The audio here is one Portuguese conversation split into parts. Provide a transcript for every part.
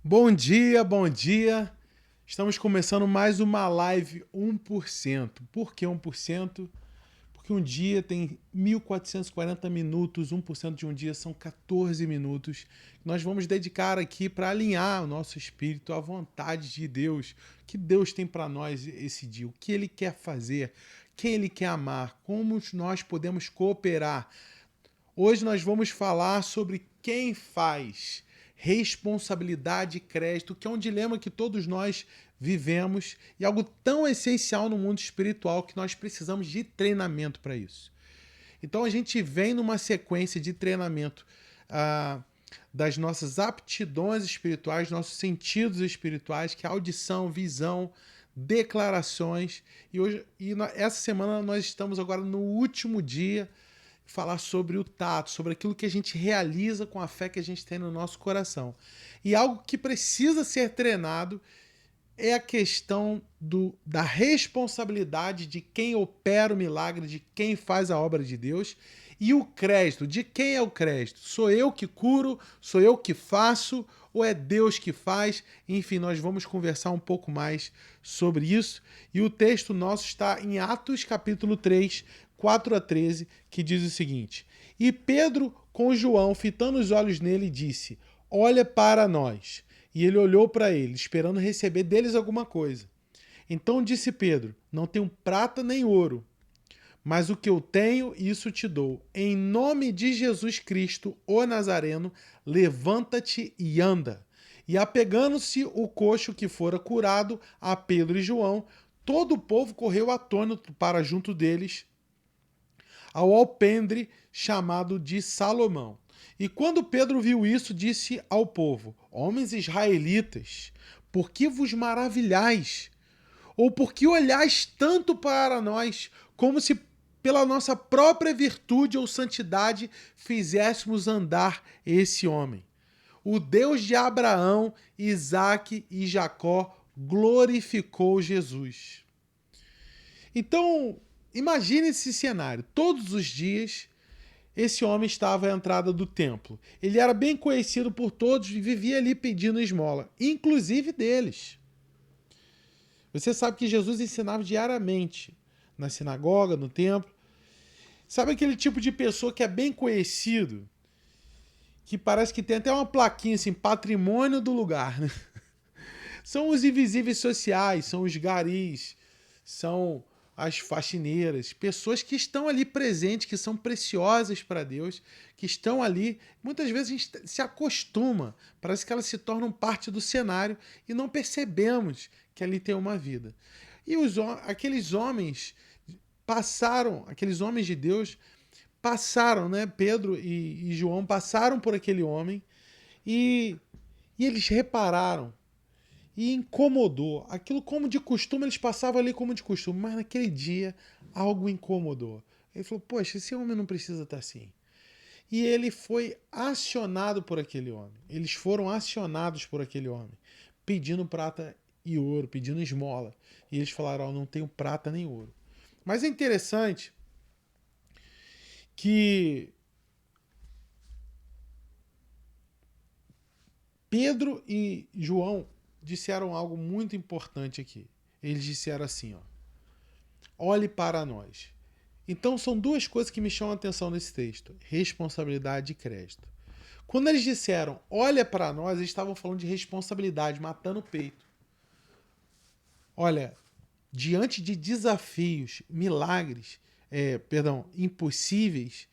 Bom dia, bom dia. Estamos começando mais uma live 1%. Por que 1%? Porque um dia tem 1440 minutos, 1% de um dia são 14 minutos. Nós vamos dedicar aqui para alinhar o nosso espírito à vontade de Deus. O que Deus tem para nós esse dia, o que Ele quer fazer, quem Ele quer amar, como nós podemos cooperar. Hoje nós vamos falar sobre quem faz responsabilidade e crédito, que é um dilema que todos nós vivemos e algo tão essencial no mundo espiritual que nós precisamos de treinamento para isso. Então a gente vem numa sequência de treinamento das nossas aptidões espirituais, nossos sentidos espirituais, que é audição, visão, declarações. Essa semana nós estamos agora no último dia falar sobre o tato, sobre aquilo que a gente realiza com a fé que a gente tem no nosso coração. E algo que precisa ser treinado é a questão da responsabilidade de quem opera o milagre, de quem faz a obra de Deus, e o crédito. De quem é o crédito? Sou eu que curo? Sou eu que faço? Ou é Deus que faz? Enfim, nós vamos conversar um pouco mais sobre isso. E o texto nosso está em Atos capítulo 3, 4 a 13, que diz o seguinte: E Pedro, com João, fitando os olhos nele, disse: Olha para nós. E ele olhou para ele, esperando receber deles alguma coisa. Então disse Pedro: Não tenho prata nem ouro, mas o que eu tenho, isso te dou. Em nome de Jesus Cristo, o Nazareno, levanta-te e anda. E apegando-se o coxo que fora curado a Pedro e João, todo o povo correu atônito para junto deles, ao alpendre chamado de Salomão. E quando Pedro viu isso, disse ao povo: Homens israelitas, por que vos maravilhais? Ou por que olhais tanto para nós, como se pela nossa própria virtude ou santidade fizéssemos andar esse homem? O Deus de Abraão, Isaque e Jacó glorificou Jesus. Então, imagine esse cenário. Todos os dias, esse homem estava à entrada do templo. Ele era bem conhecido por todos e vivia ali pedindo esmola, inclusive deles. Você sabe que Jesus ensinava diariamente na sinagoga, no templo. Sabe aquele tipo de pessoa que é bem conhecido, que parece que tem até uma plaquinha assim, patrimônio do lugar, né? São os invisíveis sociais, são os garis, são as faxineiras, pessoas que estão ali presentes, que são preciosas para Deus, que estão ali. Muitas vezes a gente se acostuma, parece que elas se tornam parte do cenário e não percebemos que ali tem uma vida. E aqueles homens passaram, aqueles homens de Deus passaram, né? Pedro e João passaram por aquele homem e, e eles repararam e incomodou. Aquilo, como de costume, eles passavam ali como de costume, mas naquele dia algo incomodou. Ele falou: Poxa, esse homem não precisa estar assim. E ele foi acionado por aquele homem. Eles foram acionados por aquele homem, pedindo prata e ouro, pedindo esmola. E eles falaram: Não tenho prata nem ouro. Mas é interessante que Pedro e João disseram algo muito importante aqui. Eles disseram assim: ó, olhe para nós. Então são duas coisas que me chamam a atenção nesse texto: responsabilidade e crédito. Quando eles disseram olha para nós, eles estavam falando de responsabilidade, matando o peito. Olha, diante de desafios, milagres, impossíveis,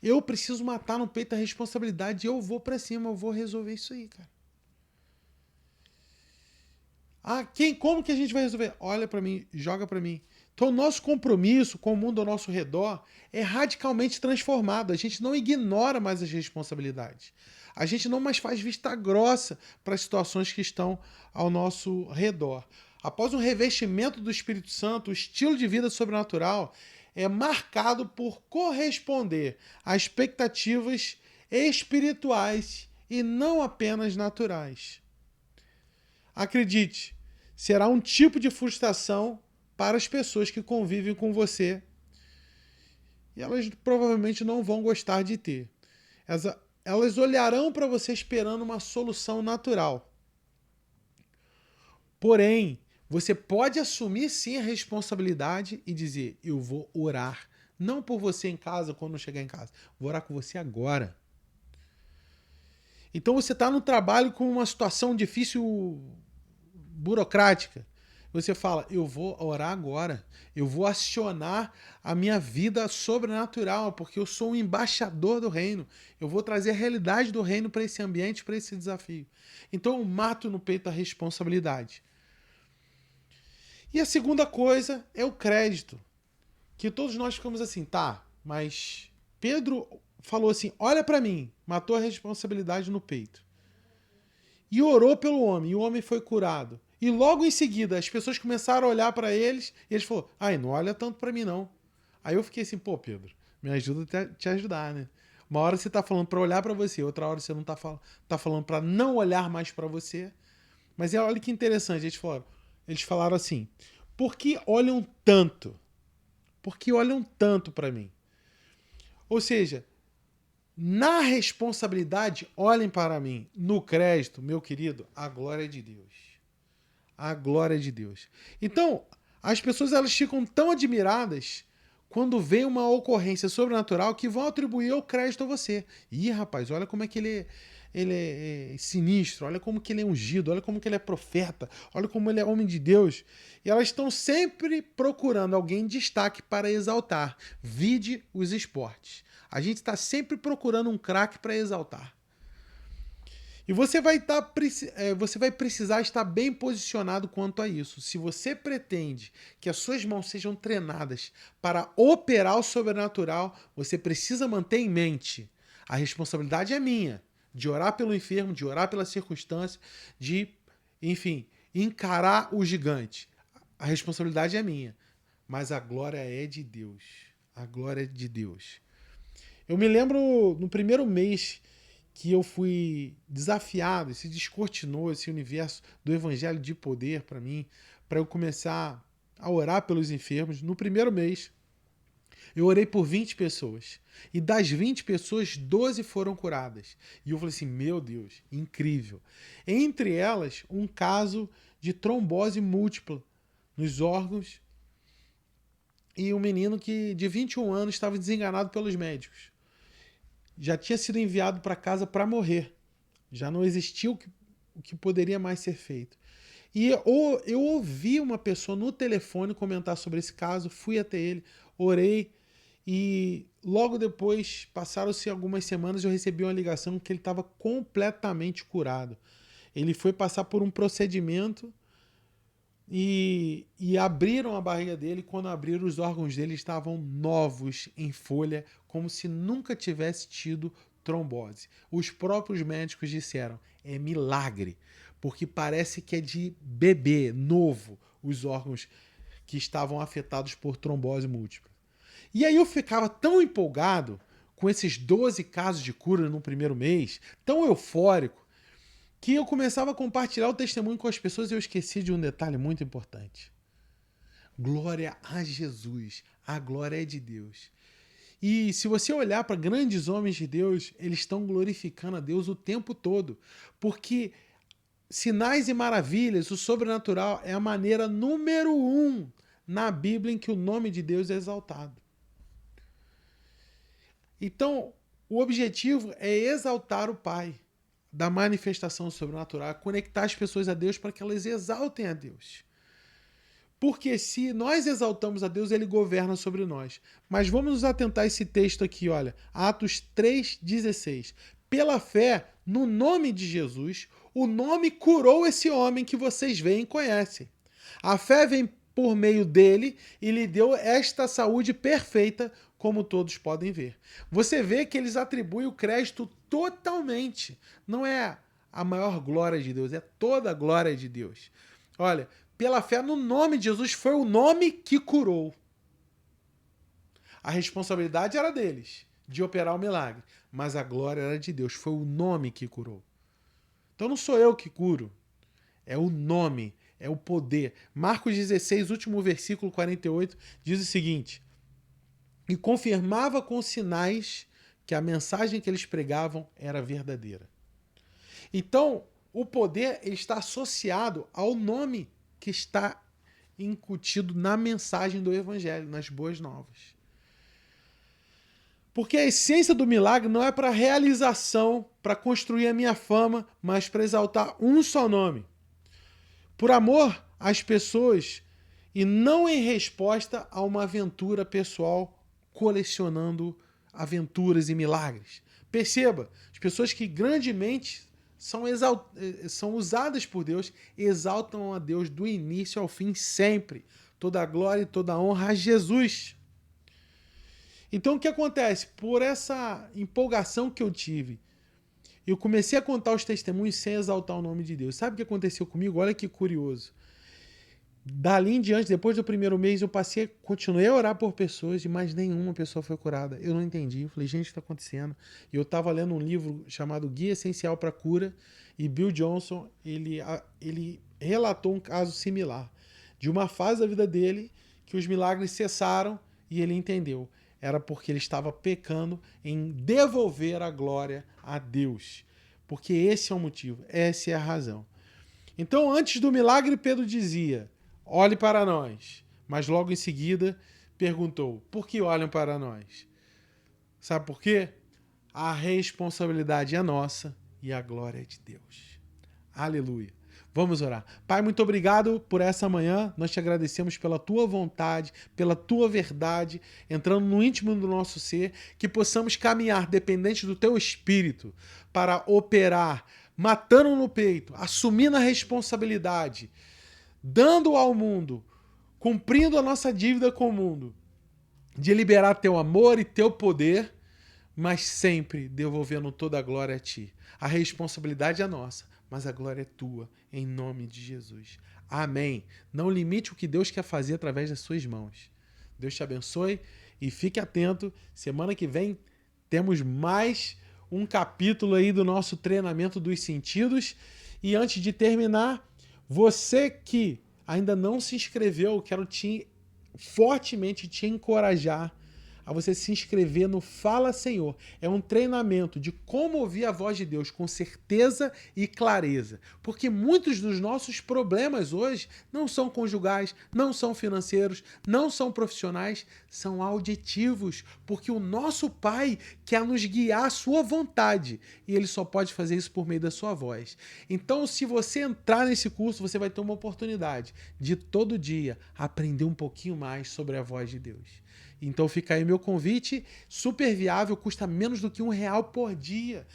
eu preciso matar no peito a responsabilidade e eu vou para cima, eu vou resolver isso aí, cara. Como que a gente vai resolver? Olha para mim, joga para mim. Então, o nosso compromisso com o mundo ao nosso redor é radicalmente transformado. A gente não ignora mais as responsabilidades. A gente não mais faz vista grossa para as situações que estão ao nosso redor. Após um revestimento do Espírito Santo, o estilo de vida sobrenatural é marcado por corresponder a expectativas espirituais e não apenas naturais. Acredite, será um tipo de frustração para as pessoas que convivem com você e elas provavelmente não vão gostar de ter. elas olharão para você esperando uma solução natural. Porém, você pode assumir sim a responsabilidade e dizer: eu vou orar. Não por você em casa, quando chegar em casa. Vou orar com você agora. Então você está no trabalho com uma situação difícil, burocrática. Você fala: eu vou orar agora. Eu vou acionar a minha vida sobrenatural, porque eu sou um embaixador do reino. Eu vou trazer a realidade do reino para esse ambiente, para esse desafio. Então eu mato no peito a responsabilidade. E a segunda coisa é o crédito. Que todos nós ficamos assim, tá, mas Pedro falou assim: olha para mim, matou a responsabilidade no peito. E orou pelo homem, e o homem foi curado. E logo em seguida, as pessoas começaram a olhar para eles, e eles falaram: ai, não olha tanto para mim não. Aí eu fiquei assim: pô, Pedro, me ajuda a te ajudar, né? Uma hora você tá falando para olhar para você, outra hora você não tá falando para não olhar mais para você. Mas olha que interessante, eles falaram assim: por que olham tanto? Por que olham tanto para mim? Ou seja, na responsabilidade, olhem para mim. No crédito, meu querido, a glória é de Deus. A glória é de Deus. Então, as pessoas elas ficam tão admiradas quando vem uma ocorrência sobrenatural que vão atribuir o crédito a você. Ih, rapaz, olha como é que ele é sinistro, olha como que ele é ungido, olha como que ele é profeta, olha como ele é homem de Deus. E elas estão sempre procurando alguém em destaque para exaltar. Vide os esportes. A gente está sempre procurando um craque para exaltar. E você vai precisar estar bem posicionado quanto a isso. Se você pretende que as suas mãos sejam treinadas para operar o sobrenatural, você precisa manter em mente: a responsabilidade é minha, de orar pelo enfermo, de orar pela circunstância, de, enfim, encarar o gigante. A responsabilidade é minha, mas a glória é de Deus. A glória é de Deus. Eu me lembro no primeiro mês que eu fui desafiado, se descortinou esse universo do evangelho de poder para mim, para eu começar a orar pelos enfermos. No primeiro mês, eu orei por 20 pessoas. E das 20 pessoas, 12 foram curadas. E eu falei assim: meu Deus, incrível. Entre elas, um caso de trombose múltipla nos órgãos e um menino que de 21 anos estava desenganado pelos médicos. Já tinha sido enviado para casa para morrer. Já não existia o que poderia mais ser feito. E eu ouvi uma pessoa no telefone comentar sobre esse caso, fui até ele, orei, e logo depois, passaram-se algumas semanas, eu recebi uma ligação que ele estava completamente curado. Ele foi passar por um procedimento e abriram a barriga dele. Quando abriram, os órgãos dele estavam novos, em folha, como se nunca tivesse tido trombose. Os próprios médicos disseram: é milagre, porque parece que é de bebê, novo, os órgãos que estavam afetados por trombose múltipla. E aí eu ficava tão empolgado com esses 12 casos de cura no primeiro mês, tão eufórico, que eu começava a compartilhar o testemunho com as pessoas e eu esqueci de um detalhe muito importante. Glória a Jesus. A glória é de Deus. E se você olhar para grandes homens de Deus, eles estão glorificando a Deus o tempo todo. Porque sinais e maravilhas, o sobrenatural, é a maneira número 1 na Bíblia em que o nome de Deus é exaltado. Então, o objetivo é exaltar o Pai da manifestação sobrenatural, conectar as pessoas a Deus para que elas exaltem a Deus. Porque se nós exaltamos a Deus, Ele governa sobre nós. Mas vamos nos atentar a esse texto aqui, olha, Atos 3,16. Pela fé, no nome de Jesus, o nome curou esse homem que vocês veem e conhecem. A fé vem por meio dele e lhe deu esta saúde perfeita, como todos podem ver. Você vê que eles atribuem o crédito totalmente. Não é a maior glória de Deus, é toda a glória de Deus. Olha, pela fé no nome de Jesus, foi o nome que curou. A responsabilidade era deles, de operar o milagre, mas a glória era de Deus, foi o nome que curou. Então não sou eu que curo, é o nome, é o poder. Marcos 16, último versículo 48, diz o seguinte: e confirmava com sinais porque a mensagem que eles pregavam era verdadeira. Então, o poder ele está associado ao nome que está incutido na mensagem do Evangelho, nas boas novas. Porque a essência do milagre não é para realização, para construir a minha fama, mas para exaltar um só nome. Por amor às pessoas e não em resposta a uma aventura pessoal colecionando aventuras e milagres. Perceba, as pessoas que grandemente são usadas por Deus, exaltam a Deus do início ao fim sempre. Toda a glória e toda a honra a Jesus. Então o que acontece? Por essa empolgação que eu tive, eu comecei a contar os testemunhos sem exaltar o nome de Deus. Sabe o que aconteceu comigo? Olha que curioso. Dali em diante, depois do primeiro mês, continuei a orar por pessoas e mais nenhuma pessoa foi curada. Eu não entendi. Eu falei, gente, o que está acontecendo? E eu estava lendo um livro chamado Guia Essencial para a Cura e Bill Johnson, ele relatou um caso similar de uma fase da vida dele que os milagres cessaram e ele entendeu. Era porque ele estava pecando em devolver a glória a Deus. Porque esse é o motivo, essa é a razão. Então, antes do milagre, Pedro dizia, olhe para nós. Mas logo em seguida perguntou, por que olham para nós? Sabe por quê? A responsabilidade é nossa e a glória é de Deus. Aleluia. Vamos orar. Pai, muito obrigado por essa manhã. Nós te agradecemos pela tua vontade, pela tua verdade, entrando no íntimo do nosso ser, que possamos caminhar dependente do teu espírito para operar, matando no peito, assumindo a responsabilidade, dando ao mundo, cumprindo a nossa dívida com o mundo, de liberar teu amor e teu poder, mas sempre devolvendo toda a glória a ti. A responsabilidade é nossa, mas a glória é tua, em nome de Jesus. Amém. Não limite o que Deus quer fazer através das suas mãos. Deus te abençoe e fique atento. Semana que vem temos mais um capítulo aí do nosso treinamento dos sentidos. E antes de terminar, você que ainda não se inscreveu, quero fortemente te encorajar a você se inscrever no Fala Senhor. É um treinamento de como ouvir a voz de Deus com certeza e clareza. Porque muitos dos nossos problemas hoje não são conjugais, não são financeiros, não são profissionais, são auditivos. Porque o nosso Pai quer nos guiar à sua vontade e Ele só pode fazer isso por meio da sua voz. Então, se você entrar nesse curso, você vai ter uma oportunidade de todo dia aprender um pouquinho mais sobre a voz de Deus. Então fica aí meu convite, super viável, custa menos do que R$1 por dia.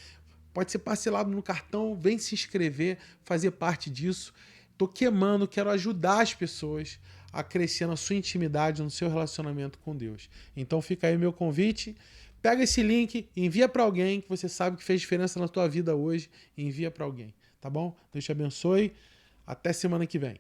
Pode ser parcelado no cartão, vem se inscrever, fazer parte disso. Tô queimando, quero ajudar as pessoas a crescer na sua intimidade, no seu relacionamento com Deus. Então fica aí meu convite, pega esse link, envia para alguém que você sabe que fez diferença na tua vida hoje, envia para alguém, tá bom? Deus te abençoe, até semana que vem.